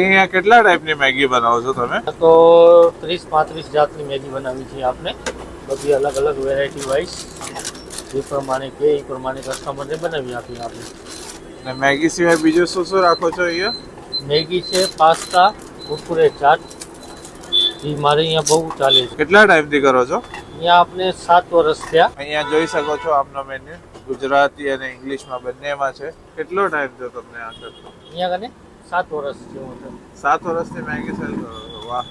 અહીંયા કેટલા ટાઈપની મેગી બનાવો છો તમે? તો 30-35 જાતની મેગી બનાવી છે આપણે, બધી અલગ અલગ વેરાયટી વાઇઝ, જે પ્રમાણે કે એ પ્રમાણે કસ્ટમરને બનાવી આપીએ આપણે. અને મેગી સિવાય બીજું શું શું રાખો છો અહીંયા? મેગી છે, પાસ્તા, કુરકુરે ચાટ, એ મારે અહીંયા બહુ ચાલે છે. કેટલા ટાઈમથી કરો છો? અહીંયા આપણે 7 વર્ષ થયા. અહીંયા જોઈ શકો છો આપનો મેન્યુ ગુજરાતી અને ઇંગ્લિશમાં બંનેમાં છે. કેટલો ટાઈમ થયો તમને આ કરતો? અહીંયા કને 7 વર્ષ જેવું છે. 7 વર્ષથી મેગી સેલ કરો છો? વાહ.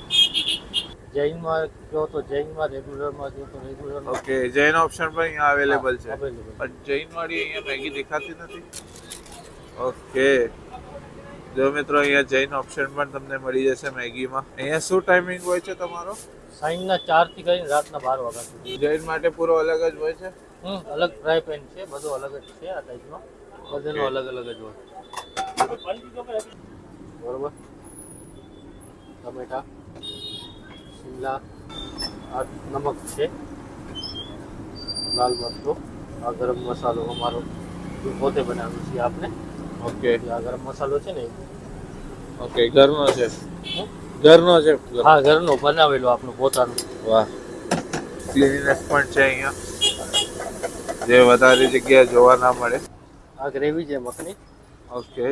જૈનમાં કહો તો જૈનમાં, રેગ્યુલરમાં કહો તો રેગ્યુલર. ઓકે, જૈન ઓપ્શન પણ અહીંયા અવેલેબલ છે. અવેલેબલ. પણ જૈન વાળી અહીંયા મેગી દેખાતી નથી. ઓકે, જો મિત્રો અહીંયા જૈન ઓપ્શન પણ તમને મળી જશે મેગીમાં. અહીંયા શું ટાઈમિંગ હોય છે તમારો? સાંજના 4 થી કરીને રાતના 12 વાગ્યા સુધી. જૈન માટે પૂરો અલગ જ હોય છે? અલગ ફ્રાય પેન છે, બધું અલગ જ છે. આ ટાઈપનો બધાનો અલગ અલગ જ હોય. બરોબર. ટમેટા, શિમલા, આ નમક છે, લાલ મરચું, આ ગરમ મસાલો અમારો પોતે બનાવ્યો છે આપણે. ઓકે, આ ગરમ મસાલો છે ને. ઓકે, ઘરનો છે? ઘરનો છે? હા, ઘરનો બનાવેલો આપણું પોતાનું. વાહ, ક્લીનનેસ પણ છે અહીંયા, જે વધારે જગ્યાએ જોવા ના મળે. આ ગ્રેવી છે મખની. ઓકે,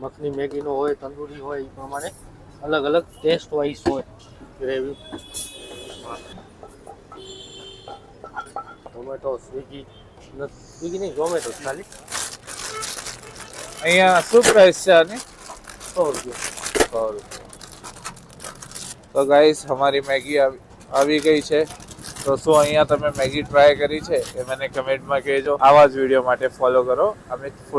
મખની મેગીનો હોય, તંદૂરી હોય, એ પ્રમાણે અલગ અલગ ટેસ્ટ વાઇઝ હોય ગ્રેવી. ટોમેટો, સ્વીગી નહીં, ઝોમેટો ખાલી. અહીંયા શું પ્રાઇસ છે આની? 100 રૂપિયા. 100 રૂપિયા. તો ગાઈસ, અમારી મેગી આવી ગઈ છે. તો શું અહીંયા તમે મેગી ટ્રાય કરી છે એ મને કમેન્ટમાં કહેજો. આવા જ વિડીયો માટે ફોલો કરો અમિત ફૂડ.